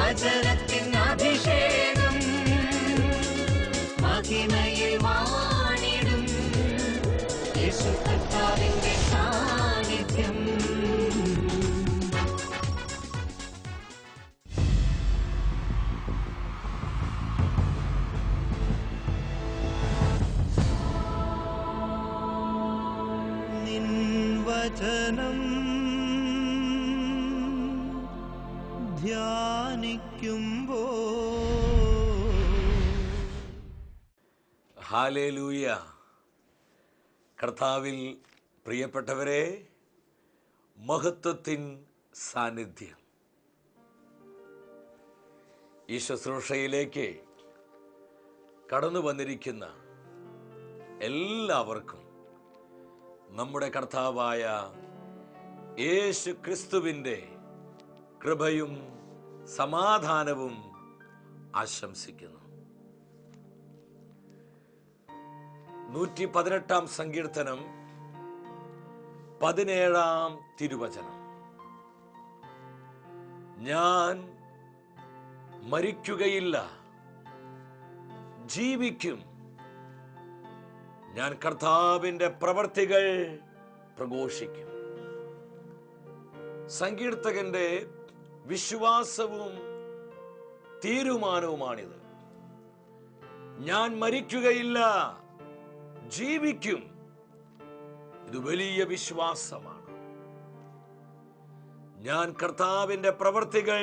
വചനത്തിൻ അഭിഷേകം മഹിമയിൽ വാണിടും യേശു കർത്താവിന്റെ സാന്നിധ്യം. നിൻ വചനം ധ്യാനിക്കുമ്പോ ഹല്ലേലൂയ. കർത്താവിൽ പ്രിയപ്പെട്ടവരെ, മഹത്വത്തിൻ സാന്നിധ്യം. ഈ ശുശ്രൂഷയിലേക്ക് കടന്നു വന്നിരിക്കുന്ന എല്ലാവർക്കും നമ്മുടെ കർത്താവായ യേശു ക്രിസ്തുവിൻ്റെ കൃപയും സമാധാനവും ആശംസിക്കുന്നു. 118 സങ്കീർത്തനം 17 തിരുവചനം. ഞാൻ മരിക്കുകയില്ല, ജീവിക്കും. ഞാൻ കർത്താവിൻ്റെ പ്രവർത്തികൾ പ്രഘോഷിക്കും. സങ്കീർത്തകന്റെ വിശ്വാസവും തീരുമാനവുമാണിത്. ഞാൻ മരിക്കുകയില്ല, ജീവിക്കും. ഇത് വലിയ വിശ്വാസമാണ്. ഞാൻ കർത്താവിൻ്റെ പ്രവർത്തികൾ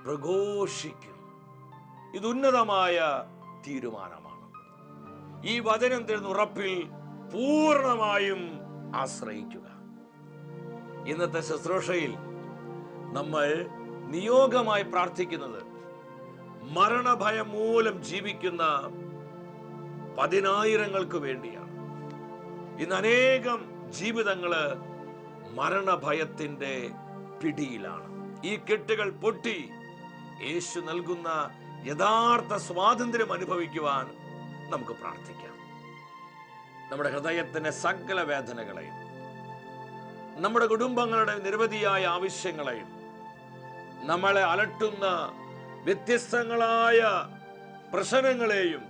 പ്രഘോഷിക്കും. ഇത് ഉന്നതമായ തീരുമാനമാണ്. ഈ വചനം തരുന്ന ഉറപ്പിൽ പൂർണ്ണമായും ആശ്രയിക്കുക. ഇന്നത്തെ ശുശ്രൂഷയിൽ നമ്മൾ നിയോഗമായി പ്രാർത്ഥിക്കുന്നത് മരണഭയം മൂലം ജീവിക്കുന്ന 10,000 വേണ്ടിയാണ്. ഇന്ന് അനേകം ജീവിതങ്ങള് മരണഭയത്തിന്റെ പിടിയിലാണ്. ഈ കെട്ടുകൾ പൊട്ടി യേശു നൽകുന്ന യഥാർത്ഥ സ്വാതന്ത്ര്യം അനുഭവിക്കുവാൻ നമുക്ക് പ്രാർത്ഥിക്കാം. നമ്മുടെ ഹൃദയത്തിന്റെ സകല വേദനകളെയും നമ്മുടെ കുടുംബങ്ങളുടെ നിരവധിയായ ആവശ്യങ്ങളെയും നമ്മളെ അലട്ടുന്ന വ്യത്യസ്തങ്ങളായ പ്രശ്നങ്ങളെയും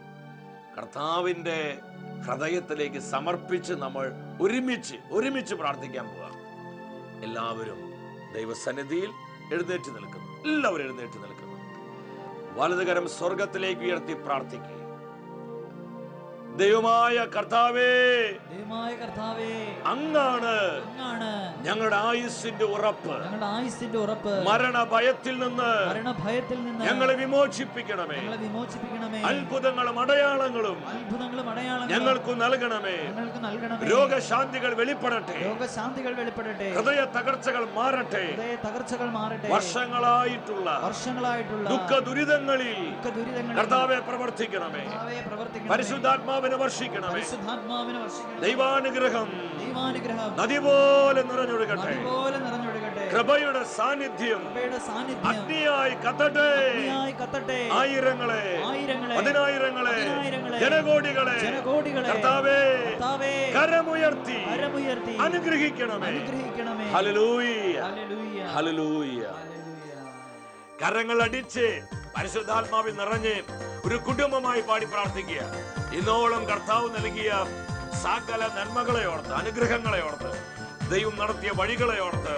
കർത്താവിൻ്റെ ഹൃദയത്തിലേക്ക് സമർപ്പിച്ച് നമ്മൾ ഒരുമിച്ച് പ്രാർത്ഥിക്കാൻ പോവാം. എല്ലാവരും ദൈവസന്നിധിയിൽ എഴുന്നേറ്റ് നിൽക്കുന്നു. എല്ലാവരും എഴുന്നേറ്റ് നിൽക്കുന്നു. വലതുകരം സ്വർഗത്തിലേക്ക് ഉയർത്തി പ്രാർത്ഥിക്കുക. ദൈവമായ കർത്താവേ, അങ്ങാണ് ഞങ്ങളുടെ ആയുസ്സിന്റെ ഉറപ്പ്. മരണഭയത്തിൽ നിന്ന് ഞങ്ങളെ വിമോചിപ്പിക്കണമേ. അത്ഭുതങ്ങളും അടയാളങ്ങളും ഞങ്ങൾക്ക് നൽകണമേ. രോഗശാന്തികൾ വെളിപ്പെടട്ടെ. ഹൃദയ തകർച്ചകൾ മാറട്ടെ. വർഷങ്ങളായിട്ടുള്ള ദുഃഖ ദുരിതങ്ങളിൽ കർത്താവെ പ്രവർത്തിക്കണമേ. പരിശുദ്ധാത്മാവിനെ വർഷിക്കണമേ. ദൈവാനുഗ്രഹം നദി പോലെ നിറഞ്ഞൊഴുകട്ടെ. കൃപയുടെ സാന്നിധ്യം അഗ്നിയായി കത്തട്ടെ. ആയിരങ്ങളെ, പതിനായിരങ്ങളെ, ജനകോടികളെ കർത്താവേ കരമുയർത്തി അനുഗ്രഹിക്കണമേ. Hallelujah, hallelujah. കരങ്ങൾ അടിച്ച് പരിശുദ്ധാത്മാവിൽ നിറഞ്ഞ് ഒരു കുടുംബമായി പാടി പ്രാർത്ഥിക്കുക. ഇന്നോളം കർത്താവ് നൽകിയ സകല നന്മകളെ ഓർത്ത്, അനുഗ്രഹങ്ങളെ ഓർത്ത്, ദൈവം നടത്തിയ വഴികളെ ഓർത്ത്,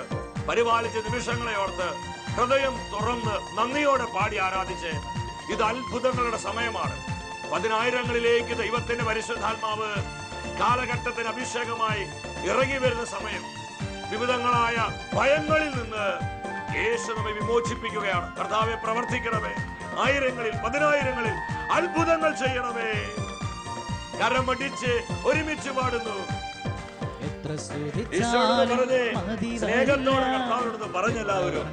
പരിപാലിച്ച നിമിഷങ്ങളെ ഓർത്ത് ഹൃദയം തുറന്ന് നന്ദിയോടെ പാടി ആരാധിച്ച് ഇത് അത്ഭുതങ്ങളുടെ സമയമാണ്. 10,000ങ്ങളിലേക്ക് ദൈവത്തിന്റെ പരിശുദ്ധാത്മാവ് കാലഘട്ടത്തിന് അഭിഷേകമായി ഇറങ്ങി വരുന്ന സമയം. വിവിധങ്ങളായ ഭയങ്ങളിൽ നിന്ന് യേശു നമ്മെ വിമോചിപ്പിക്കുകയാണ്. കർത്താവെ പ്രവർത്തിക്കണമേ. ആയിരങ്ങളിൽ, 10,000ങ്ങളിൽ അത്ഭുതങ്ങൾ ചെയ്യണമേ. കരമടിച്ച് ഒരുമിച്ച് പാടുന്നു. സ്നേഹത്തോടെ കർത്താവിനോട് പറഞ്ഞെല്ലാവരും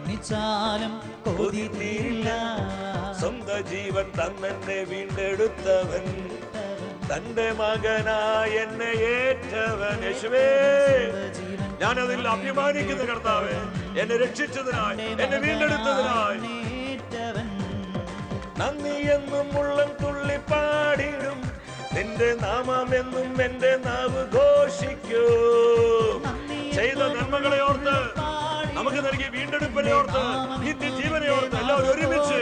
സ്വന്തം ജീവൻ തന്നെ വീണ്ടെടുത്തവൻ, തന്റെ മകനായ എന്നെ ഏറ്റവൻ. യേശുവേ, ഞാനതിൽ അഭിമാനിക്കുന്ന കർത്താവേ, എന്നെ രക്ഷിച്ചതിനായി, എന്നെ വീണ്ടെടുത്തതിനായി നന്ദി എന്നും ഉള്ളം തുള്ളി പാടിടും. നിന്റെ നാമം എന്നും എന്റെ നാവ് ഘോഷിക്കൂ. ചെയ്ത നന്മകളെ ഓർത്ത്, നമുക്ക് നൽകിയ വീണ്ടെടുപ്പിനെ ഓർത്ത്, നിത്യജീവനെ ഓർത്ത് എല്ലാ എല്ലാവരും ഒരുമിച്ച്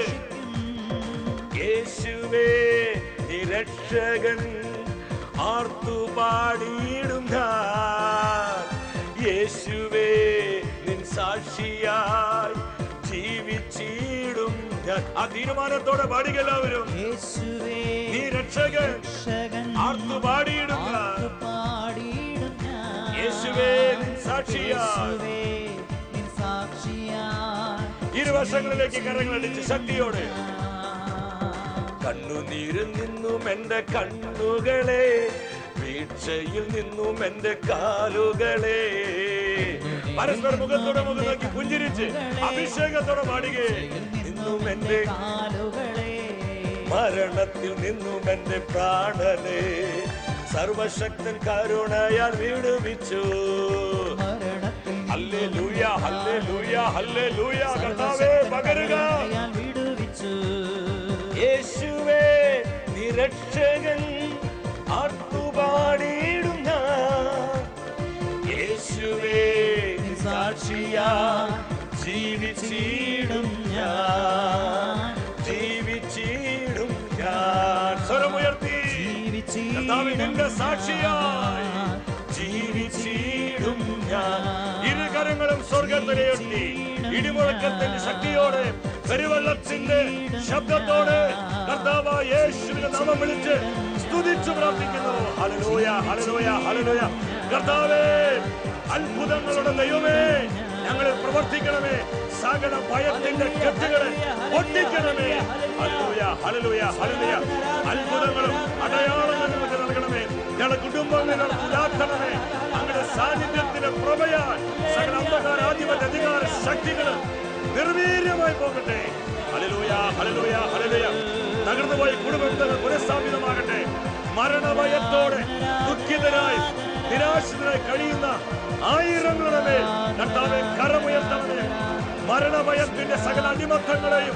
യേശുവേ നീ രക്ഷകൻ ആർത്തുപാടിയിടും ഞാൻ. യേശുവേ നിൻ സാക്ഷിയായി ജീവിച്ചിടും ഞാൻ. ആ തീരുമാനത്തോടെ പാടുക എല്ലാവരും. നീ രക്ഷകൻ ആർത്തുപാടിയിടും ഞാൻ. യേശുവേ നിൻ സാക്ഷിയായി. ഇരുവശങ്ങളിലേക്ക് കരങ്ങളടിച്ച് ശക്തിയോടെ. കണ്ണുനീരിൽ നിന്നും എന്റെ കണ്ണുകളെ, വീഴ്ചയിൽ നിന്നും എന്റെ കാലുകളെ, പരസ്പര മുഖത്തോടെ മുഖം നോക്കി പുഞ്ചിരിച്ച് അഭിഷേകത്തോടെ പാടുകേ. നിന്നും എന്റെ മരണത്തിൽ നിന്നും എന്റെ പ്രാണനെ സർവശക്തൻ കരുണയാൽ വിടുവിച്ചു. ഹല്ലേലൂയ ഹല്ലേലൂയ ഹല്ലേലൂയ. കർത്താവേ പകരുക. യേശുവേ നീ രക്ഷകൻ ആർത്തുപാടിയിടും ഞാൻ. യേശുവേ നീ സാക്ഷിയാ ജീവിച്ചിടും ഞാൻ. ജീവിച്ചിടും ഞാൻ. സ്വരമുയർത്തി കർത്താവേ നിന്റെ സാക്ഷിയായി ജീവിച്ചിടും ഞാൻ. ഇരുകരങ്ങളും സ്വർഗത്തിലേറ്റി ഇടിമുഴക്കത്തിന്റെ ശക്തിയോടെ പെരുവെള്ളത്തിന്റെ ശബ്ദത്തോടെ കർത്താവായ യേശുവിന്റെ നാമം വിളിച്ച് സ്തുതിച്ചു പ്രാർത്ഥിക്കുന്നു. ഹല്ലേലൂയ ഹല്ലേലൂയ ഹല്ലേലൂയ. കർത്താവേ അത്ഭുതങ്ങളുടെ ദൈവമേ ഞങ്ങളിൽ പ്രവർത്തിക്കണമേ. സകല ഭയത്തിന്റെ കെട്ടുകളെ പൊട്ടിക്കണമേ. ഹല്ലേലൂയ ഹല്ലേലൂയ ഹല്ലേലൂയ. അത്ഭുതങ്ങളും അടയാളങ്ങളും നമുക്ക് നൽകണമേ. ഞങ്ങളുടെ കുടുംബങ്ങളെ ഉദാഹരണമേ. അങ്ങയുടെ സാന്നിധ്യത്തിന്റെ പ്രഭയാൽ സകല അന്ധകാര ആധിപത്യ അധികാര ശക്തികൾ നിർവീര്യമായി പോകട്ടെ. ഹല്ലേലൂയ ഹല്ലേലൂയ ഹല്ലേലൂയ. തകർന്നുപോയ കുടുംബങ്ങൾ പുനഃസ്ഥാപിതമാകട്ടെ. മരണഭയത്തോടെ ദുഃഖിതരായി നിരാശിതരായി കഴിയുന്ന ആയിരങ്ങളുടെ മേൽ കർത്താവേ കരമുയർത്തണമേ. മരണഭയത്തിന്റെ സകല അടിമത്തങ്ങളെയും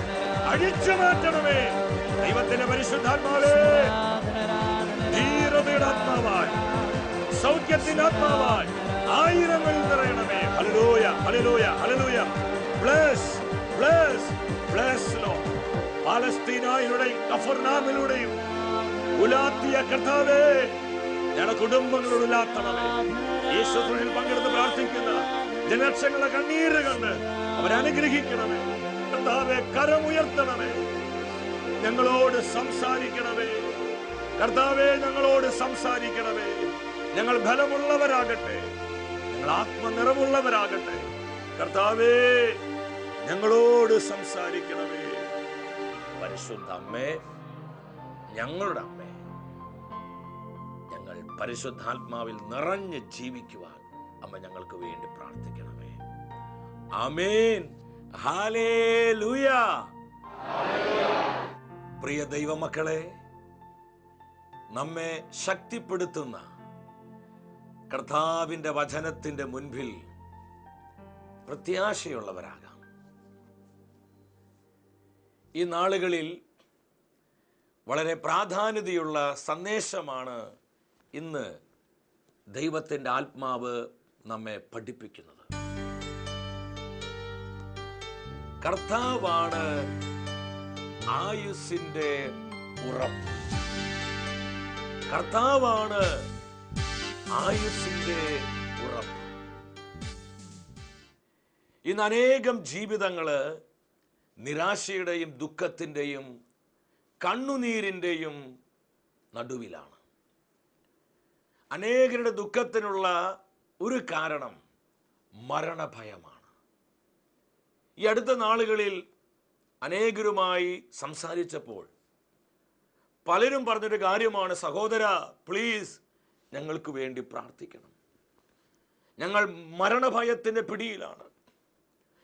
അഴിച്ചു മാറ്റണമേ. ദൈവത്തിന്റെ പരിശുദ്ധാത്മാവേ ധീരതയുടെ ആത്മാവായി സൗഖ്യത്തിന്റെ ആത്മാവായി ആയിരങ്ങളിൽ നിറയണമേ. ഹല്ലേലൂയ ഹല്ലേലൂയ ഹല്ലേലൂയ. Bless bless bless lord. പാലസ്തീനയിലൂടെയും കഫർനാമിലൂടെയും ഉലാത്തിയ കർത്താവേ ഞങ്ങളുടെ കുടുംബങ്ങളോട് ഉലാത്തണമേ. യേശുവിൽ പങ്കെടുത്ത് പ്രാർത്ഥിക്കുന്ന ജനലക്ഷങ്ങളുടെ കണ്ണീര് കണ്ട് അവരനുഗ്രഹിക്കണമേ. കർത്താവേ കരമുയർത്തണമേ. ഞങ്ങളോട് സംസാരിക്കണമേ. കർത്താവേ ഞങ്ങളോട് സംസാരിക്കണമേ. ഞങ്ങൾ ബലമുള്ളവരാകട്ടെ. ഞങ്ങൾ ആത്മനിറവുള്ളവരാകട്ടെ. കർത്താവേ ഞങ്ങളോട് സംസാരിക്കണമേ. പരിശുദ്ധ അമ്മേ, ഞങ്ങളുടെ അമ്മേ, ഞങ്ങൾ പരിശുദ്ധാത്മാവിൽ നിറഞ്ഞ് ജീവിക്കുവാൻ അമ്മ ഞങ്ങൾക്ക് വേണ്ടി പ്രാർത്ഥിക്കണമേ. ആമേൻ. ഹല്ലേലൂയ. പ്രിയ ദൈവമക്കളെ, നമ്മെ ശക്തിപ്പെടുത്തുന്ന കർത്താവിന്റെ വചനത്തിന്റെ മുൻപിൽ പ്രത്യാശയുള്ളവരാകാം. ഈ നാളുകളിൽ വളരെ പ്രാധാന്യതയുള്ള സന്ദേശമാണ് ഇന്ന് ദൈവത്തിൻ്റെ ആത്മാവ് നമ്മെ പഠിപ്പിക്കുന്നത്. കർത്താവാണ് ആയുസ്സിന്റെ ഉറപ്പ്. കർത്താവാണ് ആയുസ്സിന്റെ ഉറപ്പ്. ഇന്ന് അനേകം ജീവിതങ്ങള് നിരാശയുടെയും ദുഃഖത്തിൻ്റെയും കണ്ണുനീരിൻ്റെയും നടുവിലാണ്. അനേകരുടെ ദുഃഖത്തിനുള്ള ഒരു കാരണം മരണഭയമാണ്. ഈ അടുത്ത നാളുകളിൽ അനേകരുമായി സംസാരിച്ചപ്പോൾ പലരും പറഞ്ഞൊരു കാര്യമാണ്, സഹോദര പ്ലീസ് ഞങ്ങൾക്ക് വേണ്ടി പ്രാർത്ഥിക്കണം. ഞങ്ങൾ മരണഭയത്തിൻ്റെ പിടിയിലാണ്.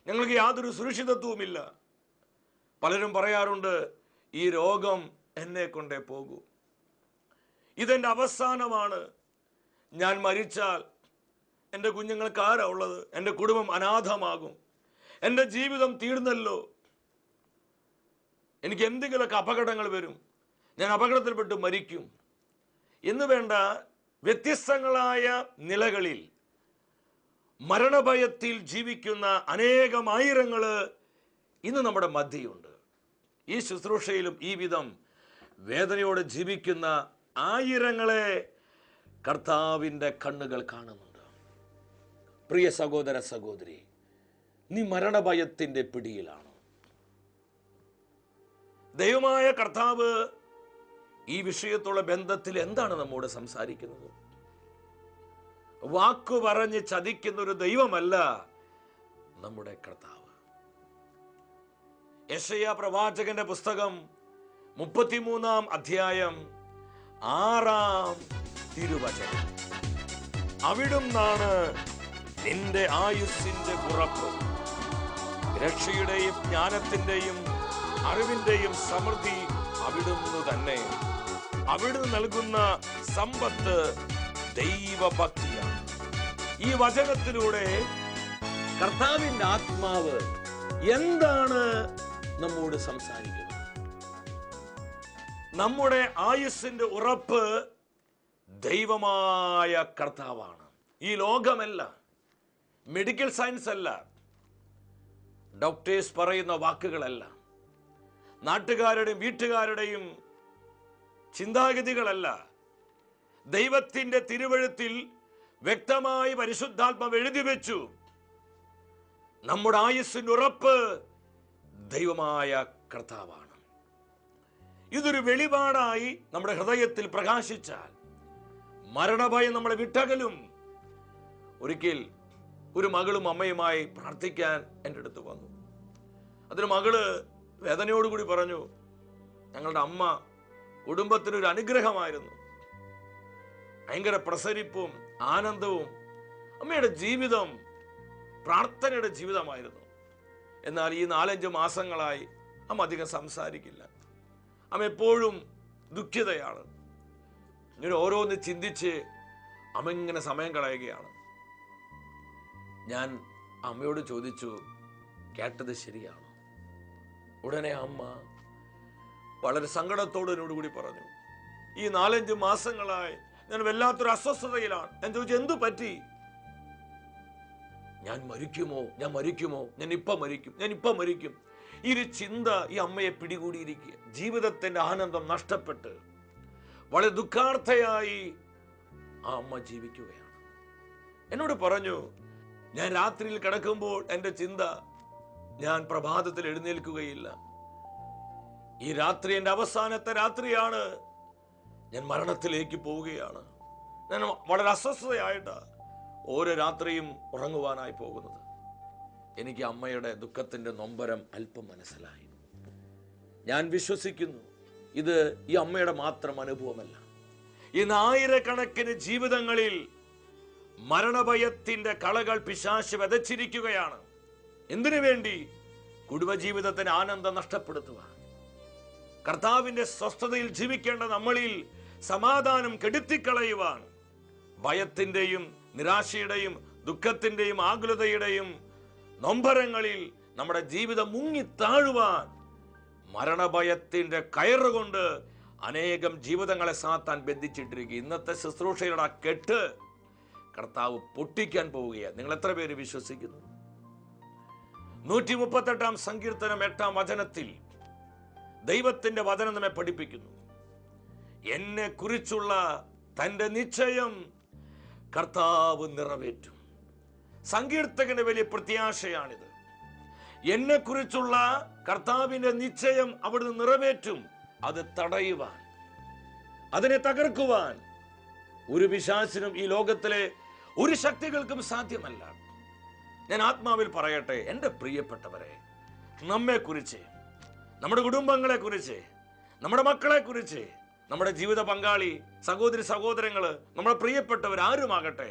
ഞങ്ങൾക്ക് യാതൊരു സുരക്ഷിതത്വവുമില്ല. പലരും പറയാറുണ്ട്, ഈ രോഗം എന്നെ കൊണ്ടേ പോകൂ, ഇതെൻ്റെ അവസാനമാണ്, ഞാൻ മരിച്ചാൽ എൻ്റെ കുഞ്ഞുങ്ങൾക്ക് ആരാ ഉള്ളത്, എൻ്റെ കുടുംബം അനാഥമാകും, എൻ്റെ ജീവിതം തീർന്നല്ലോ, എനിക്ക് എന്തെങ്കിലുമൊക്കെ അപകടങ്ങൾ വരും, ഞാൻ അപകടത്തിൽപ്പെട്ട് മരിക്കും എന്ന് വേണ്ട വ്യത്യസ്തങ്ങളായ നിലകളിൽ മരണഭയത്തിൽ ജീവിക്കുന്ന അനേകം ആയിരങ്ങൾ ഇന്ന് നമ്മുടെ മധ്യയുണ്ട്. ഈ ശുശ്രൂഷയിലും ഈ വിധം വേദനയോടെ ജീവിക്കുന്ന ആയിരങ്ങളെ കർത്താവിൻ്റെ കണ്ണുകൾ കാണുന്നുണ്ട്. പ്രിയ സഹോദര സഹോദരി, നീ മരണഭയത്തിൻ്റെ പിടിയിലാണ്. ദൈവമായ കർത്താവ് ഈ വിഷയത്തുള്ള ബന്ധത്തിൽ എന്താണ് നമ്മോട് സംസാരിക്കുന്നത്? വാക്കു പറഞ്ഞ് ചതിക്കുന്ന ഒരു ദൈവമല്ല നമ്മുടെ കർത്താവ്. യെശയ്യാ പ്രവാചകന്റെ പുസ്തകം 33-ാം അധ്യായം 6-ാം തിരുവചനം, അവിടുന്നാണ് നിന്റെ ആയുസ്സിന്റെ ഉറപ്പ്, രക്ഷയുടെയും ജ്ഞാനത്തിന്റെയും അറിവിന്റെയും സമൃദ്ധി അവിടുന്ന് തന്നെ. അവിടുന്ന് നൽകുന്ന സമ്പത്ത് ദൈവഭക്തിയാണ്. ഈ വചനത്തിലൂടെ കർത്താവിന്റെ ആത്മാവ് എന്താണ് നമ്മോട് സംസാരിക്കുന്നത്? നമ്മുടെ ആയുസ്സിന്റെ ഉറപ്പ് ദൈവമായ കർത്താവാണ്. ഈ ലോകമല്ല, മെഡിക്കൽ സയൻസ് അല്ല, ഡോക്ടേഴ്സ് പറയുന്ന വാക്കുകളല്ല, നാട്ടുകാരുടെയും വീട്ടുകാരുടെയും ചിന്താഗതികളല്ല. ദൈവത്തിന്റെ തിരുവെഴുത്തിൽ വ്യക്തമായി പരിശുദ്ധാത്മാവ് എഴുതി വെച്ചു, നമ്മുടെ ആയുസ്സിന്റെ ഉറപ്പ് ദൈവമായ കർത്താവാണ്. ഇതൊരു വെളിപാടായി നമ്മുടെ ഹൃദയത്തിൽ പ്രകാശിച്ചാൽ മരണഭയം നമ്മളെ വിട്ടകലും. ഒരിക്കൽ ഒരു മകളും അമ്മയുമായി പ്രാർത്ഥിക്കാൻ എൻ്റെ അടുത്ത് വന്നു. അതിന് മകള് വേദനയോടുകൂടി പറഞ്ഞു, ഞങ്ങളുടെ അമ്മ കുടുംബത്തിനൊരു അനുഗ്രഹമായിരുന്നു, ഭയങ്കര പ്രസരിപ്പും ആനന്ദവും, അമ്മയുടെ ജീവിതം പ്രാർത്ഥനയുടെ ജീവിതമായിരുന്നു. എന്നാൽ ഈ 4-5 മാസങ്ങളായി അമ്മ അധികം സംസാരിക്കില്ല, അമ്മ എപ്പോഴും ദുഃഖിതയാണ്. ഇങ്ങനെ ഓരോന്ന് ചിന്തിച്ച് അമ്മ ഇങ്ങനെ സമയം കളയുകയാണ്. ഞാൻ അമ്മയോട് ചോദിച്ചു, കേട്ടത് ശരിയാണോ? ഉടനെ അമ്മ വളരെ സങ്കടത്തോടുകൂടി പറഞ്ഞു, ഈ 4-5 മാസങ്ങളായി ഞാൻ വല്ലാത്തൊരു അസ്വസ്ഥതയിലാണ്. ഞാൻ ചോദിച്ചു, എന്തു പറ്റി? ഞാൻ മരിക്കുമോ, ഞാൻ ഇപ്പം മരിക്കും. ഈ ഒരു ചിന്ത ഈ അമ്മയെ പിടികൂടിയിരിക്കുക. ജീവിതത്തിന്റെ ആനന്ദം നഷ്ടപ്പെട്ട് വളരെ ദുഃഖാർത്ഥയായി ആ അമ്മ ജീവിക്കുകയാണ്. എന്നോട് പറഞ്ഞു, ഞാൻ രാത്രിയിൽ കിടക്കുമ്പോൾ എൻ്റെ ചിന്ത, ഞാൻ പ്രഭാതത്തിൽ എഴുന്നേൽക്കുകയില്ല, ഈ രാത്രി എൻ്റെ അവസാനത്തെ രാത്രിയാണ്, ഞാൻ മരണത്തിലേക്ക് പോവുകയാണ്. ഞാൻ വളരെ അസ്വസ്ഥതയായിട്ട് ഓരോ രാത്രിയും ഉറങ്ങുവാനായി പോകുന്നത്. എനിക്ക് അമ്മയുടെ ദുഃഖത്തിന്റെ നൊമ്പരം അല്പം മനസ്സിലായി. ഞാൻ വിശ്വസിക്കുന്നു ഇത് ഈ അമ്മയുടെ മാത്രം അനുഭവമല്ല. ഇന്ന് ആയിരക്കണക്കിന് ജീവിതങ്ങളിൽ മരണഭയത്തിന്റെ കളകൾ പിശാച് വിതച്ചിരിക്കുകയാണ്. എന്തിനു വേണ്ടി? കുടുംബജീവിതത്തിന് ആനന്ദം നഷ്ടപ്പെടുത്തുവാൻ. കർത്താവിന്റെ സ്വസ്ഥതയിൽ ജീവിക്കേണ്ട നമ്മളിൽ സമാധാനം കെടുത്തിക്കളയുവാൻ. ഭയത്തിന്റെയും നിരാശയുടെയും ദുഃഖത്തിന്റെയും ആകുലതയുടെയും നൊമ്പരങ്ങളിൽ നമ്മുടെ ജീവിതം മുങ്ങിത്താഴുവാൻ മരണഭയത്തിന്റെ കയറുകൊണ്ട് അനേകം ജീവിതങ്ങളെ സാത്താൻ ബന്ധിച്ചിട്ടിരിക്കുക. ഇന്നത്തെ ശുശ്രൂഷയുടെ കെട്ട് കർത്താവ് പൊട്ടിക്കാൻ പോവുകയാണ്. നിങ്ങൾ എത്ര പേര് വിശ്വസിക്കുന്നു? 138-ാം സങ്കീർത്തനം 8-ാം വചനത്തിൽ ദൈവത്തിന്റെ വചനം നമ്മെ പഠിപ്പിക്കുന്നു, എന്നെ കുറിച്ചുള്ള തന്റെ നിശ്ചയം കർത്താവ് നിറവേറ്റും. സങ്കീർത്തകന്റെ വലിയ പ്രത്യാശയാണിത്. എന്നെ കുറിച്ചുള്ള കർത്താവിന്റെ നിശ്ചയം അവിടുന്ന് നിറവേറ്റും. അത് തടയുവാൻ, അതിനെ തകർക്കുവാൻ ഒരു പിശാചിനും ഈ ലോകത്തിലെ ഒരു ശക്തികൾക്കും സാധ്യമല്ല. ഞാൻ ആത്മാവിൽ പറയട്ടെ, എൻ്റെ പ്രിയപ്പെട്ടവരെ, നമ്മെക്കുറിച്ച്, നമ്മുടെ കുടുംബങ്ങളെ കുറിച്ച്, നമ്മുടെ മക്കളെ കുറിച്ച്, നമ്മുടെ ജീവിത പങ്കാളി, സഹോദരി സഹോദരങ്ങള്, നമ്മുടെ പ്രിയപ്പെട്ടവർ ആരുമാകട്ടെ,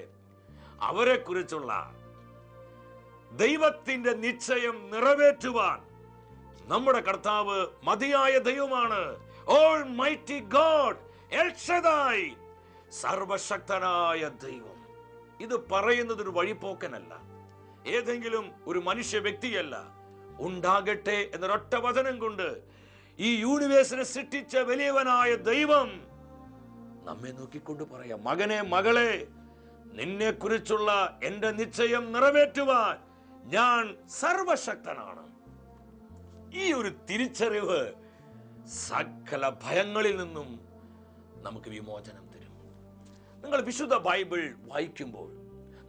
അവരെ കുറിച്ചുള്ള ദൈവത്തിന്റെ നിശ്ചയം നിറവേറ്റുവാൻ നമ്മുടെ കർത്താവ് മതിയായ ദൈവമാണ്. ഓൾമൈറ്റി ഗോഡ്, എൽ ഷദായ്, സർവശക്തനായ ദൈവം. ഇത് പറയുന്നത് ഒരു വഴിപോക്കനല്ല, ഏതെങ്കിലും ഒരു മനുഷ്യ വ്യക്തിയല്ല. ഉണ്ടാകട്ടെ എന്നൊരൊറ്റ വചനം കൊണ്ട് ഈ യൂണിവേഴ്സിനെ സൃഷ്ടിച്ച വലിയവനായ ദൈവം നമ്മെ നോക്കിക്കൊണ്ട് പറയാം, മകനെ മകളെ, നിന്നെ കുറിച്ചുള്ള എന്റെ നിശ്ചയം നിറവേറ്റുവാൻ ഞാൻ സർവശക്തനാണ്. ഈ ഒരു തിരിച്ചറിവ് സകല ഭയങ്ങളിൽ നിന്നും നമുക്ക് വിമോചനം തരും. നിങ്ങൾ വിശുദ്ധ ബൈബിൾ വായിക്കുമ്പോൾ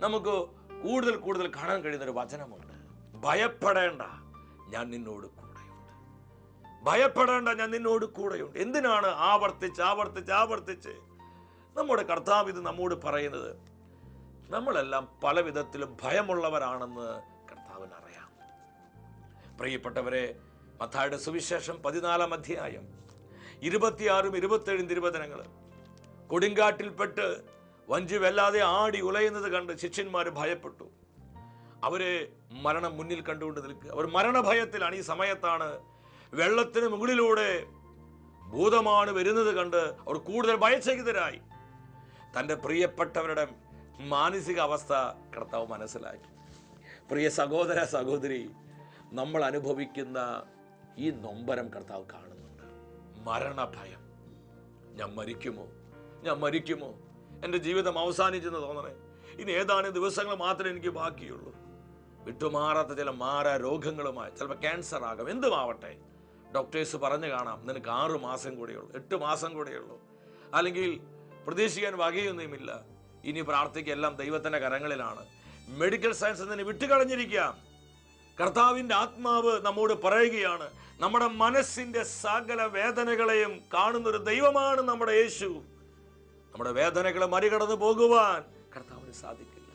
നമുക്ക് കൂടുതൽ കൂടുതൽ കാണാൻ കഴിയുന്ന ഒരു വചനമുണ്ട്. ഭയപ്പെടേണ്ട, ഞാൻ നിന്നോട് കൂടെയുണ്ട്. ഭയപ്പെടേണ്ട, ഞാൻ നിന്നോട് കൂടെയുണ്ട്. എന്തിനാണ് ആവർത്തിച്ച് ആവർത്തിച്ച് ആവർത്തിച്ച് നമ്മുടെ കർത്താവ് ഇത് നമ്മോട് പറയുന്നത്? നമ്മളെല്ലാം പല വിധത്തിലും ഭയമുള്ളവരാണെന്ന് കർത്താവിന് അറിയാം. പ്രിയപ്പെട്ടവരെ, മത്തായിയുടെ സുവിശേഷം 14-ാം അധ്യായം 26-ഉം 27-ഉം തിരുവചനങ്ങൾ, കൊടുങ്കാറ്റിൽപ്പെട്ട് വഞ്ചി വല്ലാതെ ആടി ഉലയുന്നത് കണ്ട് ശിഷ്യന്മാർ ഭയപ്പെട്ടു. അവരെ മരണം മുന്നിൽ കണ്ടുകൊണ്ട് നിൽക്കുക. അവർ മരണഭയത്തിലാണ്. ഈ സമയത്താണ് വെള്ളത്തിന് മുകളിലൂടെ ഭൂതമാണ് വരുന്നത് കണ്ട് അവർ കൂടുതൽ ഭയചകിതരായി. തൻ്റെ പ്രിയപ്പെട്ടവരുടെ മാനസിക അവസ്ഥ കർത്താവ് മനസ്സിലാക്കി. പ്രിയ സഹോദര സഹോദരി, നമ്മൾ അനുഭവിക്കുന്ന ഈ നൊമ്പരം കർത്താവ് കാണുന്നുണ്ട്. മരണഭയം. ഞാൻ മരിക്കുമോ, ഞാൻ മരിക്കുമോ, എൻ്റെ ജീവിതം അവസാനിച്ചെന്ന് തോന്നണേ, ഇനി ഏതാനും ദിവസങ്ങൾ മാത്രമേ എനിക്ക് ബാക്കിയുള്ളൂ. വിട്ടുമാറാത്ത ചില രോഗങ്ങളുമായി, ചിലപ്പോൾ ക്യാൻസർ ആകാം, എന്തുമാവട്ടെ. ഡോക്ടേഴ്സ് പറഞ്ഞു കാണാം, നിനക്ക് 6 മാസം കൂടെയുള്ളൂ, 8 മാസം കൂടെയുള്ളൂ, അല്ലെങ്കിൽ പ്രതീക്ഷിക്കാൻ വകയൊന്നുമില്ല. ഇനി പ്രാർത്ഥിക്കുക, എല്ലാം ദൈവത്തിൻ്റെ കരങ്ങളിലാണ്. മെഡിക്കൽ സയൻസ് തന്നെ വിട്ടുകളഞ്ഞിരിക്കാം. കർത്താവിൻ്റെ ആത്മാവ് നമ്മോട് പറയുകയാണ്, നമ്മുടെ മനസ്സിൻ്റെ സകല വേദനകളെയും കാണുന്നൊരു ദൈവമാണ് നമ്മുടെ യേശു. നമ്മുടെ വേദനകളെ മറികടന്നു പോകുവാൻ കർത്താവിന് സാധിക്കില്ല.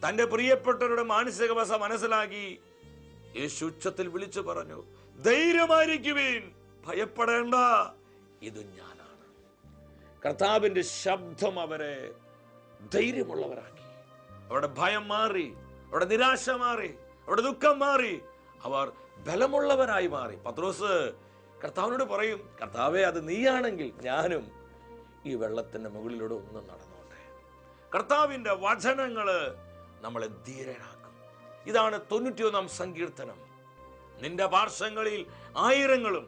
തൻ്റെ പ്രിയപ്പെട്ടവരുടെ മാനസികാവസ്ഥ മനസ്സിലാക്കി യേശു ഉച്ചത്തിൽ വിളിച്ചു പറഞ്ഞു, ധൈര്യമായിരിക്കുവിൻ, ഭയപ്പെടേണ്ട, ഇത് ഞാനാണ്. കർത്താവിൻ്റെ ശബ്ദം അവരെ ധൈര്യമുള്ളവരാക്കി. അവരുടെ ഭയം മാറി, അവരുടെ നിരാശ മാറി, അവരുടെ ദുഃഖം മാറി, അവർ ബലമുള്ളവരായി മാറി. പത്രോസ് കർത്താവിനോട് പറയും, കർത്താവേ, അത് നീയാണെങ്കിൽ ഞാനും ഈ വെള്ളത്തിന്റെ മുകളിലൂടെ ഒന്ന് നടന്നോട്ടെ. കർത്താവിന്റെ വചനങ്ങള് നമ്മളെ ധീരരാക്കും. ഇതാണ് 91-ാം സങ്കീർത്തനം. നിന്റെ പാർശ്വങ്ങളിൽ 1000-ങ്ങളും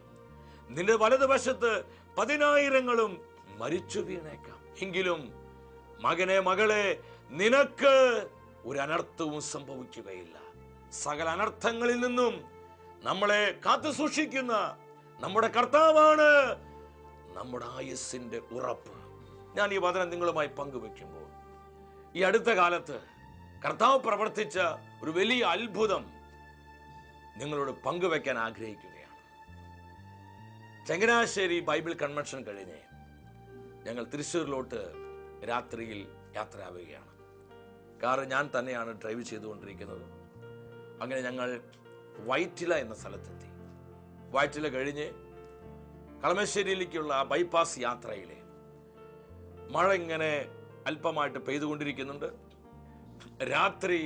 നിന്റെ വലതുവശത്ത് 10,000-ങ്ങളും മരിച്ചു വീണേക്കാം, എങ്കിലും മകനെ, മകളെ, നിനക്ക് ഒരു അനർത്ഥവും സംഭവിക്കുകയില്ല. സകല അനർത്ഥങ്ങളിൽ നിന്നും നമ്മളെ കാത്തു സൂക്ഷിക്കുന്ന നമ്മുടെ കർത്താവാണ് നമ്മുടെ ആയുസ്സിന്റെ ഉറപ്പ്. ഞാൻ ഈ വചനം നിങ്ങളുമായി പങ്കുവെക്കുമ്പോൾ ഈ അടുത്ത കാലത്ത് കർത്താവ് പ്രവർത്തിച്ച ഒരു വലിയ അത്ഭുതം നിങ്ങളോട് പങ്കുവെക്കാൻ ആഗ്രഹിക്കുകയാണ്. ചങ്ങനാശ്ശേരി ബൈബിൾ കൺവെൻഷൻ കഴിഞ്ഞ് ഞങ്ങൾ തൃശ്ശൂരിലോട്ട് രാത്രിയിൽ യാത്രയാവുകയാണ്. കാറ് ഞാൻ തന്നെയാണ് ഡ്രൈവ് ചെയ്തുകൊണ്ടിരിക്കുന്നത്. അങ്ങനെ ഞങ്ങൾ വൈറ്റില എന്ന സ്ഥലത്തെത്തി. വൈറ്റില കഴിഞ്ഞ് കളമശ്ശേരിയിലേക്കുള്ള ബൈപ്പാസ് യാത്രയിലെ മഴ ഇങ്ങനെ അല്പമായിട്ട് പെയ്തുകൊണ്ടിരിക്കുന്നുണ്ട്. രാത്രി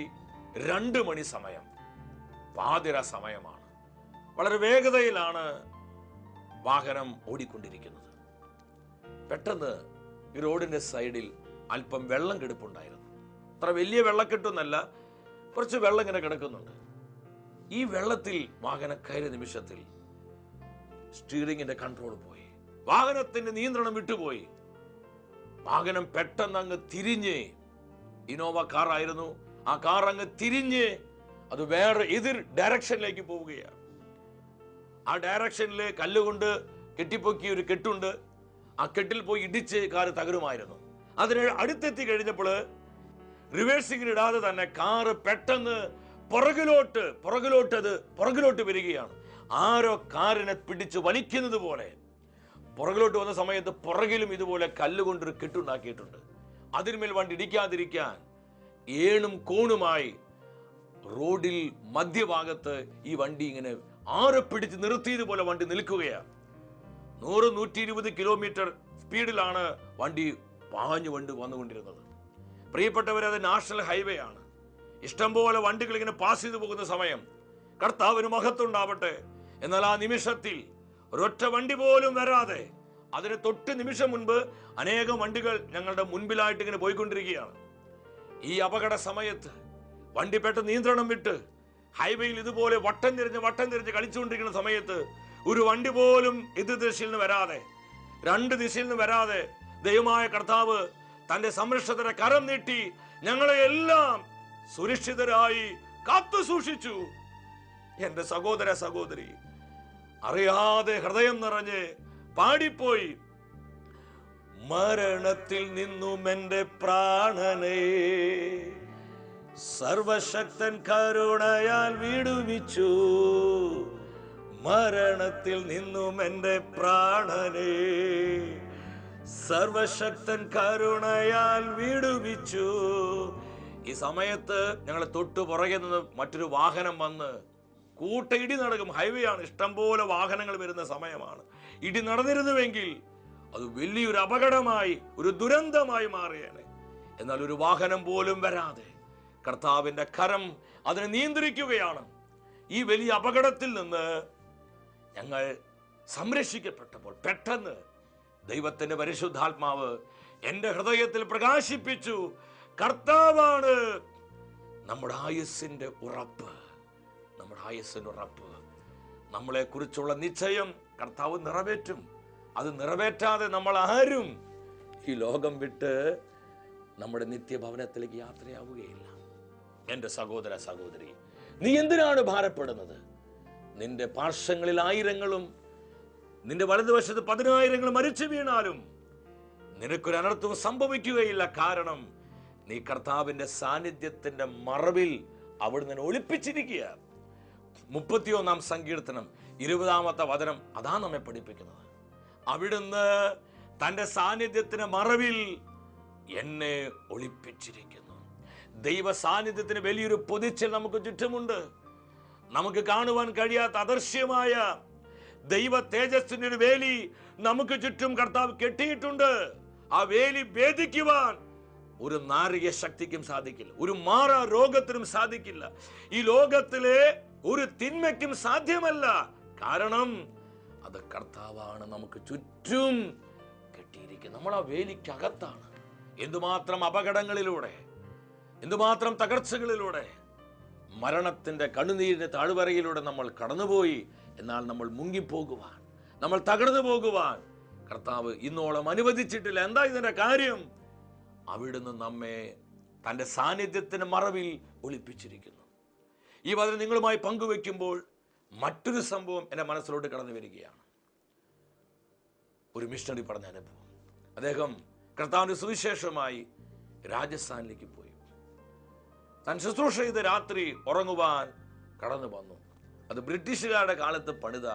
2 മണി സമയം, പാതിര സമയമാണ്. വളരെ വേഗതയിലാണ് വാഹനം ഓടിക്കൊണ്ടിരിക്കുന്നത്. പെട്ടെന്ന് ഈ റോഡിന്റെ സൈഡിൽ അല്പം വെള്ളം കിടപ്പുണ്ടായിരുന്നു. അത്ര വലിയ വെള്ളക്കെട്ടൊന്നല്ല, കുറച്ച് വെള്ളം ഇങ്ങനെ കിടക്കുന്നുണ്ട്. ഈ വെള്ളത്തിൽ വാഹനം കയറിയ നിമിഷത്തിൽ സ്റ്റീറിംഗിന്റെ കൺട്രോൾ പോയി, വാഹനത്തിന്റെ നിയന്ത്രണം വിട്ടുപോയി. വാഹനം പെട്ടെന്ന് അങ്ങ് തിരിഞ്ഞ്, ഇനോവ കാർ ആയിരുന്നു, ആ കാർ അങ്ങ് തിരിഞ്ഞ് അത് വേറെ എതിർ ഡയറക്ഷനിലേക്ക് പോവുകയാണ്. ആ ഡയറക്ഷനിൽ കല്ലുകൊണ്ട് കെട്ടിപ്പൊക്കിയ ഒരു കെട്ടുണ്ട്. ആ കെട്ടിൽ പോയി ഇടിച്ച് കാറ് തകരുമായിരുന്നു. അതിന് അടുത്തെത്തി കഴിഞ്ഞപ്പോൾ റിവേഴ്സിംഗിന് ഇടാതെ തന്നെ കാറ് പെട്ടെന്ന് പുറകിലോട്ട് വരികയാണ്. ആരോ കാറിനെ പിടിച്ച് വലിക്കുന്നത് പോലെ പുറകിലോട്ട് വന്ന സമയത്ത് പുറകിലും ഇതുപോലെ കല്ലുകൊണ്ടൊരു കെട്ടുണ്ടാക്കിയിട്ടുണ്ട്. അതിന്മേൽ വണ്ടി ഇടിക്കാതിരിക്കാൻ ഏണും കോണുമായി റോഡിൽ മധ്യഭാഗത്ത് ഈ വണ്ടി ഇങ്ങനെ ആരെ പിടിച്ച് നിർത്തിയതുപോലെ വണ്ടി നിൽക്കുകയാണ്. 100-120 കിലോമീറ്റർ സ്പീഡിലാണ് വണ്ടി വന്നുകൊണ്ടിരുന്നത്. പ്രിയപ്പെട്ടവരെ, അത് നാഷണൽ ഹൈവേ ആണ്. ഇഷ്ടംപോലെ വണ്ടികൾ ഇങ്ങനെ പാസ് ചെയ്തു പോകുന്ന സമയം. കർത്താവിന് മഹത്വം ഉണ്ടാവട്ടെ. എന്നാൽ ആ നിമിഷത്തിൽ ഒരൊറ്റ വണ്ടി പോലും വരാതെ അതിന് തൊട്ട് നിമിഷം മുൻപ് അനേകം വണ്ടികൾ ഞങ്ങളുടെ മുൻപിലായിട്ട് ഇങ്ങനെ പോയിക്കൊണ്ടിരിക്കുകയാണ്. ഈ അപകട സമയത്ത് വണ്ടി പെട്ടെന്ന് നിയന്ത്രണം വിട്ട് ഹൈവേയിൽ ഇതുപോലെ വട്ടം തിരിഞ്ഞ് കളിച്ചുകൊണ്ടിരിക്കുന്ന സമയത്ത് ഒരു വണ്ടി പോലും എതിർ ദിശയിൽ നിന്ന് വരാതെ, 2 ദിശയിൽ നിന്ന് വരാതെ ദൈവമായ കർത്താവ് തന്റെ സംരക്ഷകരെ കരം നീട്ടി ഞങ്ങളെ എല്ലാം സുരക്ഷിതരായി കാത്തു സൂക്ഷിച്ചു. എന്റെ സഹോദര സഹോദരി, അറിയാതെ ഹൃദയം നിറഞ്ഞ് പാടിപ്പോയി. മരണത്തിൽ നിന്നും എൻ്റെ പ്രാണനെ സർവശക്തൻ കരുണയാൽ വിടുവിച്ചു. മരണത്തിൽ നിന്നും എൻ്റെ പ്രാണനെ സർവശക്തൻ കരുണയാൽ വിടുവിച്ചു. ഈ സമയത്ത് ഞങ്ങളെ തൊട്ടു പുറകെ നിന്ന് മറ്റൊരു വാഹനം വന്ന് കൂട്ടയിടി നടക്കും. ഹൈവേ ആണ്, ഇഷ്ടംപോലെ വാഹനങ്ങൾ വരുന്ന സമയമാണ്. ഇടി നടന്നിരുന്നുവെങ്കിൽ അത് വലിയൊരു അപകടമായി, ഒരു ദുരന്തമായി മാറിയാണ്. എന്നാൽ ഒരു വാഹനം പോലും വരാതെ കർത്താവിന്റെ കരം അതിനെ നിയന്ത്രിക്കുകയാണ്. ഈ വലിയ അപകടത്തിൽ നിന്ന് ഞങ്ങൾ സംരക്ഷിക്കപ്പെട്ടപ്പോൾ പെട്ടെന്ന് ദൈവത്തിന്റെ പരിശുദ്ധാത്മാവ് എൻ്റെ ഹൃദയത്തിൽ പ്രകാശിപ്പിച്ചു, കർത്താവാണ് നമ്മുടെ ആയുസ്സിന്റെ ഉറപ്പ്. നമ്മുടെ ആയുസ്സിന്റെ ഉറപ്പ്, നമ്മളെ കുറിച്ചുള്ള നിശ്ചയം കർത്താവ് നിറവേറ്റും. അത് നിറവേറ്റാതെ നമ്മൾ ആരും ഈ ലോകം വിട്ട് നമ്മുടെ നിത്യഭവനത്തിലേക്ക് യാത്രയാവുകയില്ല. എൻ്റെ സഹോദര സഹോദരി, നീ എന്തിനാണ് ഭാരപ്പെടുന്നത്? നിന്റെ പാർശ്വങ്ങളിൽ 1000-ങ്ങളും നിന്റെ വലതുവശത്ത് 10,000-ങ്ങളും മരിച്ചു വീണാലും നിനക്കൊരു അനർത്ഥവും സംഭവിക്കുകയില്ല. കാരണം നീ കർത്താവിന്റെ സാന്നിധ്യത്തിന്റെ മറവിൽ അവിടുന്ന് ഒളിപ്പിച്ചിരിക്കുക. 31-ാം സങ്കീർത്തനം 20-ാമത്തെ വചനം അതാ നമ്മെ പഠിപ്പിക്കുന്നത്. അവിടുന്ന് തന്റെ സാന്നിധ്യത്തിന് മറവിൽ എന്നെ ഒളിപ്പിച്ചിരിക്കുന്നു. ദൈവ സാന്നിധ്യത്തിന് വലിയൊരു പൊതിച്ചൽ നമുക്ക് ചുറ്റുമുണ്ട്. നമുക്ക് കാണുവാൻ കഴിയാത്ത അദൃശ്യമായ ദൈവ തേജസ്സിന്റെ ഒരു വേലി നമുക്ക് ചുറ്റും കർത്താവ് കെട്ടിയിട്ടുണ്ട്. ആ വേലി ഭേദിക്കുവാൻ ഒരു നാരിക ശക്തിക്കും സാധിക്കില്ല, ഒരു മാറാ രോഗത്തിനും സാധിക്കില്ല, ഈ ലോകത്തിലെ ഒരു തിന്മയ്ക്കും സാധ്യമല്ല. കാരണം അത് കർത്താവാണ് നമുക്ക് ചുറ്റും കെട്ടിയിരിക്കുന്നത്. നമ്മൾ ആ വേലിക്കകത്താണ്. എന്തുമാത്രം അപകടങ്ങളിലൂടെ, എന്തുമാത്രം തകർച്ചകളിലൂടെ, മരണത്തിന്റെ കണ്ണുനീരിന്റെ താഴ്വരയിലൂടെ നമ്മൾ കടന്നുപോയി. എന്നാൽ നമ്മൾ മുങ്ങിപ്പോകുവാൻ, നമ്മൾ തകർന്നു പോകുവാൻ കർത്താവ് ഇന്നോളം അനുവദിച്ചിട്ടില്ല. എന്താ ഇതിന്റെ കാര്യം? അവിടുന്ന് നമ്മെ തന്റെ സാന്നിധ്യത്തിന് മറവിൽ ഒളിപ്പിച്ചിരിക്കുന്നു. ഈ വചനം നിങ്ങളുമായി പങ്കുവെക്കുമ്പോൾ മറ്റൊരു സംഭവം എൻ്റെ മനസ്സിലോട്ട് കടന്നു വരികയാണ്. ഒരു മിഷണറി പറഞ്ഞ അനുഭവം. അദ്ദേഹം കർത്താവിന്റെ സുവിശേഷമായി രാജസ്ഥാനിലേക്ക് പോയി. താൻ ശുശ്രൂഷ ചെയ്ത് രാത്രി ഉറങ്ങുവാൻ കടന്നു വന്നു. അത് ബ്രിട്ടീഷുകാരുടെ കാലത്ത് പണിത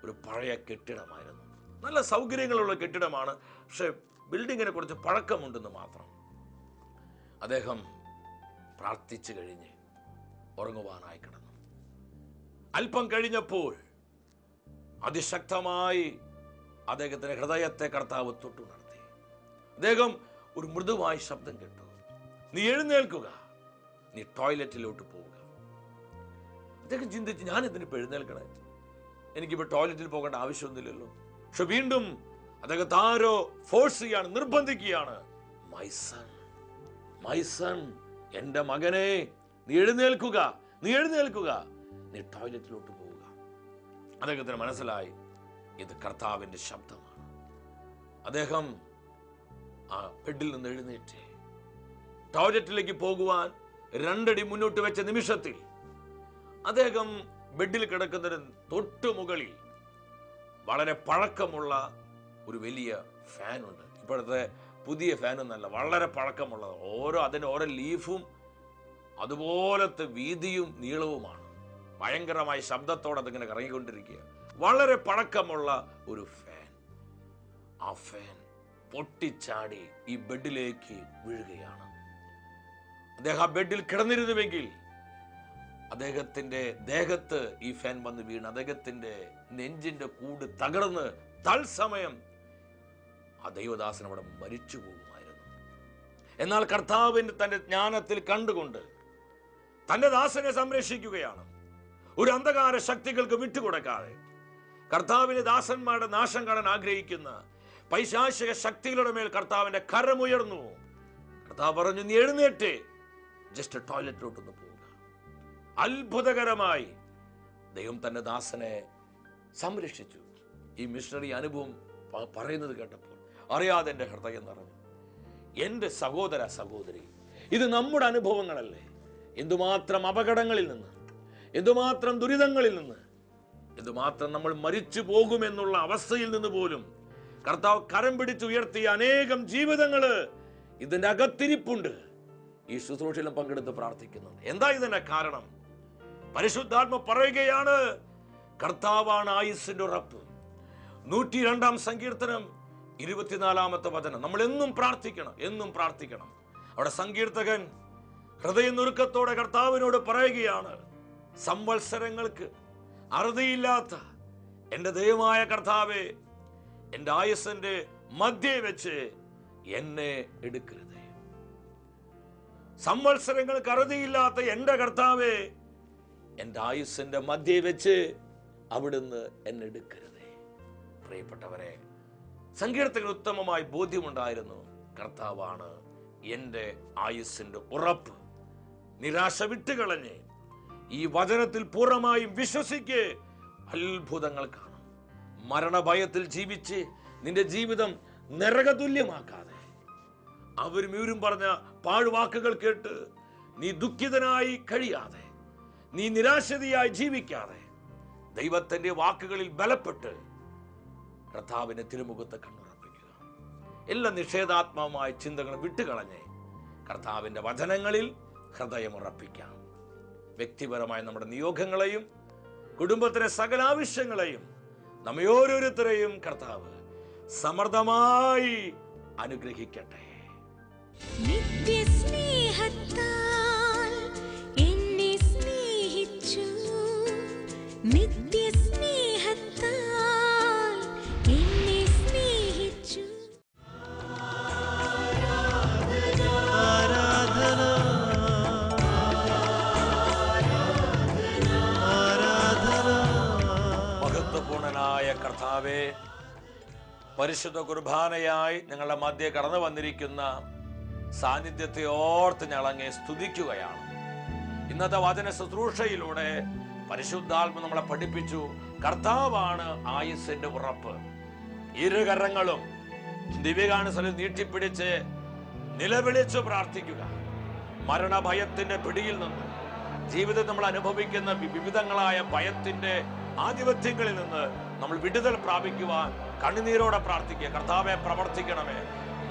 ഒരു പഴയ കെട്ടിടമായിരുന്നു. നല്ല സൗകര്യങ്ങളുള്ള കെട്ടിടമാണ്, പക്ഷെ ബിൽഡിങ്ങിനെ കുറിച്ച് പഴക്കമുണ്ടെന്ന് മാത്രം. അദ്ദേഹം പ്രാർത്ഥിച്ചു കഴിഞ്ഞ് ഉറങ്ങുവാനായി കിടന്നു. അല്പം കഴിഞ്ഞപ്പോൾ അതിശക്തമായി അദ്ദേഹത്തിന്റെ ഹൃദയത്തെ കർത്താവ് തൊട്ടുണർത്തി. അദ്ദേഹം ഒരു മൃദുവായ ശബ്ദം കേട്ടു, നീ എഴുന്നേൽക്കുക, നീ ടോയ്ലറ്റിലോട്ട് പോവുക. അദ്ദേഹം ചിന്തിച്ച്, ഞാൻ എന്തിനിപ്പോൾ എഴുന്നേൽക്കണേ? എനിക്കിപ്പോൾ ടോയ്ലറ്റിൽ പോകേണ്ട ആവശ്യമൊന്നുമില്ലല്ലോ. പക്ഷെ വീണ്ടും അദ്ദേഹത്തെ ആരോ ഫോഴ്സ് ചെയ്യാണ്, നിർബന്ധിക്കുകയാണ്. മൈ സൺ, എൻ്റെ മകനെ, നീ എഴുന്നേൽക്കുക, നീ എഴുന്നേൽക്കുക, നീ ടോയ്ലറ്റിലോട്ട് പോവുക. അദ്ദേഹത്തിന് മനസ്സിലായി ഇത് കർത്താവിന്റെ ശബ്ദമാണ്. അദ്ദേഹം ആ ബെഡിൽ നിന്ന് എഴുന്നേറ്റ് ടോയ്ലറ്റിലേക്ക് പോകുവാൻ 2 അടി മുന്നോട്ട് വെച്ച നിമിഷത്തിൽ അദ്ദേഹം ബെഡിൽ കിടക്കുന്നതിന് തൊട്ടു മുകളിൽ വളരെ പഴക്കമുള്ള ഒരു വലിയ ഫാനുണ്ട്. ഇപ്പോഴത്തെ പുതിയ ഫാനൊന്നല്ല, വളരെ പഴക്കമുള്ളത്. അതിന് ഓരോ ലീഫും അതുപോലത്തെ വീതിയും നീളവുമാണ്. ഭയങ്കരമായ ശബ്ദത്തോടെ അതിങ്ങനെ കറങ്ങിക്കൊണ്ടിരിക്കുക. വളരെ പഴക്കമുള്ള ഒരു ഫാൻ. ആ ഫാൻ പൊട്ടിച്ചാടി ഈ ബെഡിലേക്ക് വീഴുകയാണ്. അദ്ദേഹം ആ ബെഡിൽ കിടന്നിരുന്നുവെങ്കിൽ അദ്ദേഹത്തിന്റെ ദേഹത്ത് ഈ ഫാൻ വന്ന് വീണ് അദ്ദേഹത്തിന്റെ നെഞ്ചിന്റെ കൂട് തകർന്ന് തത്സമയം ആ ദൈവദാസൻ അവിടെ മരിച്ചു പോകുമായിരുന്നു. എന്നാൽ കർത്താവിന് തന്റെ ജ്ഞാനത്തിൽ കണ്ടുകൊണ്ട് തന്റെ ദാസനെ സംരക്ഷിക്കുകയാണ്. ഒരു അന്ധകാര ശക്തികൾക്ക് വിട്ടുകൊടുക്കാതെ കർത്താവിന്റെ ദാസന്മാരുടെ നാശം കാണാൻ ആഗ്രഹിക്കുന്ന പൈശാചിക ശക്തികളുടെ മേൽ കർത്താവിന്റെ കരമുയർന്നു. കർത്താവ് പറഞ്ഞു, നീ എഴുന്നേറ്റ് ജസ്റ്റ് ടോയ്ലറ്റിലോട്ടൊന്ന് പോവുക. അത്ഭുതകരമായി ദൈവം തന്റെ ദാസനെ സംരക്ഷിച്ചു. ഈ മിഷണറി അനുഭവം പറയുന്നത് കേട്ടപ്പോൾ അറിയാതെ എൻ്റെ ഹൃദയം നിറഞ്ഞു. എൻ്റെ സഹോദര സഹോദരി, ഇത് നമ്മുടെ അനുഭവങ്ങളല്ലേ? എന്തുമാത്രം അപകടങ്ങളിൽ നിന്ന്, എന്തുമാത്രം ദുരിതങ്ങളിൽ നിന്ന് എന്തുമാത്രം നമ്മൾ മരിച്ചു പോകുമെന്നുള്ള അവസ്ഥയിൽ നിന്ന് പോലും കർത്താവ് കരം പിടിച്ചുയർത്തിയ അനേകം ജീവിതങ്ങള് ഇതിന്റെ അകത്തിരിപ്പുണ്ട്. ഈ ശുശ്രൂഷയിലും പങ്കെടുത്ത് പ്രാർത്ഥിക്കുന്നുണ്ട്. എന്താ ഇതിന്റെ കാരണം? പരിശുദ്ധാത്മ പറയുകയാണ്, കർത്താവാണ് ആയുസ്സിന്റെ ഉറപ്പ്. 102-ാം സങ്കീർത്തനം 24-ാമത്തെ വചനം. നമ്മൾ എന്നും പ്രാർത്ഥിക്കണം, എന്നും പ്രാർത്ഥിക്കണം. അവിടെ സങ്കീർത്തകൻ ഹൃദയനുറുക്കത്തോടെ കർത്താവിനോട് പറയുകയാണ്, സംവത്സരങ്ങൾക്ക് അറുതിയില്ലാത്ത എൻ്റെ ദൈവമായ കർത്താവേ, എൻ്റെ ആയുസ്സിന്റെ മധ്യേ വെച്ച് എന്നെ എടുക്കരുതേ. സംവത്സരങ്ങൾക്ക് അറുതിയില്ലാത്ത എൻ്റെ കർത്താവേ, എൻ്റെ ആയുസ്സിന്റെ മധ്യേ വെച്ച് അവിടുന്ന് എന്നെ എടുക്കരുതേ. പ്രിയപ്പെട്ടവരെ, സങ്കീർത്തകന് ഉത്തമമായി ബോധ്യമുണ്ടായിരുന്നു, കർത്താവാണ് എൻ്റെ ആയുസ്സിന്റെ ഉറപ്പ്. നിരാശ വിട്ടുകളഞ്ഞ് ഈ വചനത്തിൽ പൂർണ്ണമായും വിശ്വസിക്ക്, അത്ഭുതങ്ങൾ കാണും. മരണഭയത്തിൽ ജീവിച്ച് നിന്റെ ജീവിതം നരകതുല്യമാക്കാതെ, അവരും ഇവരും പറഞ്ഞ പാഴ്വാക്കുകൾ കേട്ട് നീ ദുഃഖിതനായി കഴിയാതെ, നീ നിരാശതയായി ജീവിക്കാതെ, ദൈവത്തിന്റെ വാക്കുകളിൽ ബലപ്പെട്ട് കർത്താവിന്റെ തിരുമുഖത്ത് കണ്ണുറപ്പിക്കുക. എല്ലാ നിഷേധാത്മകമായ ചിന്തകളും വിട്ടുകളഞ്ഞ് കർത്താവിന്റെ വചനങ്ങളിൽ ഹൃദയമുറപ്പിക്കാം. വ്യക്തിപരമായ നമ്മുടെ നിയോഗങ്ങളെയും കുടുംബത്തിലെ സകല ആവശ്യങ്ങളെയും നമ്മെ ഓരോരുത്തരെയും കർത്താവ് സമൃദ്ധമായി അനുഗ്രഹിക്കട്ടെ. മഹത്വപൂർണനായ കർത്താവേ, പരിശുദ്ധ കുർബാനയായി ഞങ്ങളുടെ മധ്യേ കടന്നു വന്നിരിക്കുന്ന സാന്നിധ്യത്തെ ഓർത്ത് ഞങ്ങൾ അങ്ങേ സ്തുതിക്കുകയാണ്. ഇന്നത്തെ വചന ശുശ്രൂഷയിലൂടെ പരിശുദ്ധാത്മ നമ്മളെ പഠിപ്പിച്ചു, കർത്താവാണ് ആയുസ്സിന്റെ ഉറപ്പ്. ഇരുകരങ്ങളും ദിവ്യകാനുസരിച്ച് നീട്ടിപ്പിടിച്ച് നിലവിളിച്ചു പ്രാർത്ഥിക്കുക. മരണഭയത്തിന്റെ പിടിയിൽ നിന്ന്, ജീവിതത്തിൽ നമ്മൾ അനുഭവിക്കുന്ന വിവിധങ്ങളായ ഭയത്തിന്റെ ആധിപത്യങ്ങളിൽ നിന്ന് നമ്മൾ വിടുതൽ പ്രാപിക്കുവാൻ കണ്ണുനീരോടെ പ്രാർത്ഥിക്കുക. കർത്താവെ, പ്രവർത്തിക്കണമേ.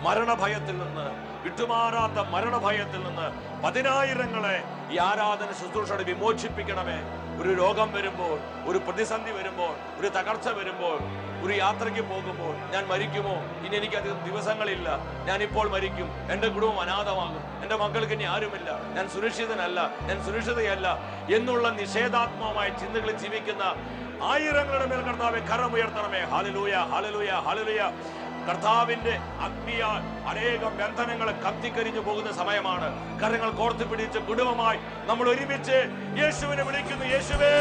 മരണഭയത്തിൽ നിന്ന്, വിട്ടുമാറാത്ത മരണഭയത്തിൽ നിന്ന് പതിനായിരങ്ങളെ ഈ ആരാധന ശുശ്രൂഷയോടെ വിമോചിപ്പിക്കണമേ. ഒരു രോഗം വരുമ്പോൾ, ഒരു പ്രതിസന്ധി വരുമ്പോൾ, ഒരു തകർച്ച വരുമ്പോൾ, ഒരു യാത്രയ്ക്ക് പോകുമ്പോൾ, ഞാൻ മരിക്കുമോ, ഇനി എനിക്കധികം ദിവസങ്ങളില്ല, ഞാൻ ഇപ്പോൾ മരിക്കും, എൻ്റെ കുടുംബം അനാഥമാകും, എൻ്റെ മക്കൾക്ക് ഇനി ആരുമില്ല, ഞാൻ സുരക്ഷിതനല്ല, ഞാൻ സുരക്ഷിതയല്ല എന്നുള്ള നിഷേധാത്മകമായ ചിന്തകളിൽ ജീവിക്കുന്ന ആയിരങ്ങളുടെ മേൽ കർത്താവെ കരമുയർത്തണമേ. ഹല്ലേലൂയ, ഹല്ലേലൂയ, ഹല്ലേലൂയ. കർത്താവിന്റെ അഗ്നിയാൽ അനേകം ബന്ധനങ്ങൾ കത്തിക്കരിഞ്ഞു പോകുന്ന സമയമാണ്. കരങ്ങൾ കോർത്തു പിടിച്ച് കുടുംബമായി നമ്മൾ ഒരുമിച്ച് യേശുവിനെ വിളിക്കുന്നു. യേശുവേ,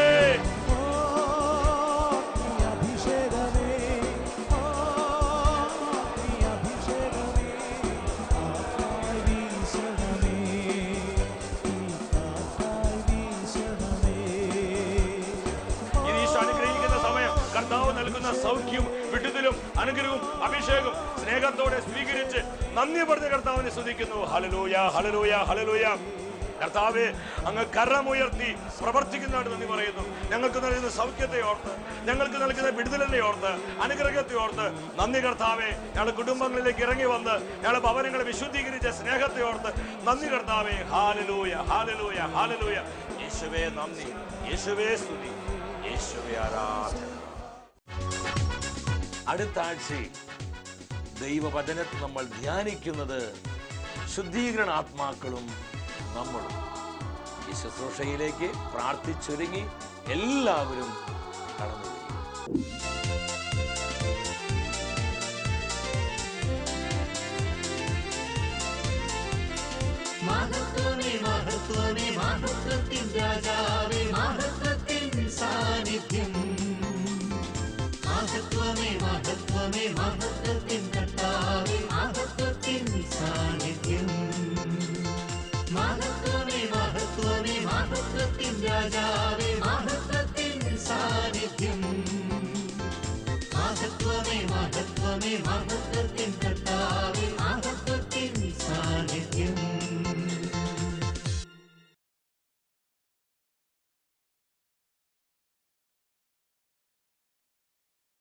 കർത്താവ് നൽകുന്ന സൗഖ്യവും വിടുതലും അനുഗ്രഹവും അഭിഷേകവും സ്നേഹത്തോടെ സ്വീകരിച്ച് നന്ദി പറഞ്ഞ കർത്താവിനെ സ്തുതിക്കുന്നു. ഹല്ലേലൂയ, ഹല്ലേലൂയ, ഹല്ലേലൂയ. കർത്താവേ, അങ്ങ് കരമുയർത്തി പ്രവർത്തിക്കുന്നതായിട്ട് നന്ദി പറയുന്നു. ഞങ്ങൾക്ക് നൽകുന്ന സൗഖ്യത്തെ ഓർത്ത്, ഞങ്ങൾക്ക് നൽകുന്ന വിടുതലിനെ ഓർത്ത്, അനുഗ്രഹത്തെ ഓർത്ത് നന്ദി കർത്താവേ. ഞങ്ങളുടെ കുടുംബങ്ങളിലേക്ക് ഇറങ്ങി വന്ന് ഞങ്ങളുടെ ഭവനങ്ങളെ വിശുദ്ധീകരിച്ച സ്നേഹത്തെ ഓർത്ത് നന്ദി കർത്താവേ. ഹല്ലേലൂയ, ഹല്ലേലൂയ, ഹല്ലേലൂയ. യേശുവേ നന്ദി, യേശുവേ സ്തുതി, യേശുവേ ആരാധന. അടുത്ത ആഴ്ചയിൽ ദൈവവചനത്തിൽ നമ്മൾ ധ്യാനിക്കുന്നത് ശുദ്ധീകരണ ആത്മാക്കളും നമ്മളും. ഈ ശുശ്രൂഷയിലേക്ക് പ്രാർത്ഥിച്ചൊരുങ്ങി എല്ലാവരും കടന്നു. മഹത്വമേ, മഹത്വമേ, മഹത്വത്തിൻ രാജാവേ, മഹത്വത്തിൻ സാന്നിധ്യം. മഹത്വമേ, മഹത്വമേ, മഹത്വത്തിൻ കർത്താവേ, മഹത്വത്തിൻ സാന്നിധ്യം. മഹത്വമേ, മഹത്വമേ, മഹത്വത്തിൻ രാജാവേ, മഹത്വത്തിൻ സാന്നിധ്യം. മഹത്വമേ, മഹത്വമേ, മഹത്വത്തിൻ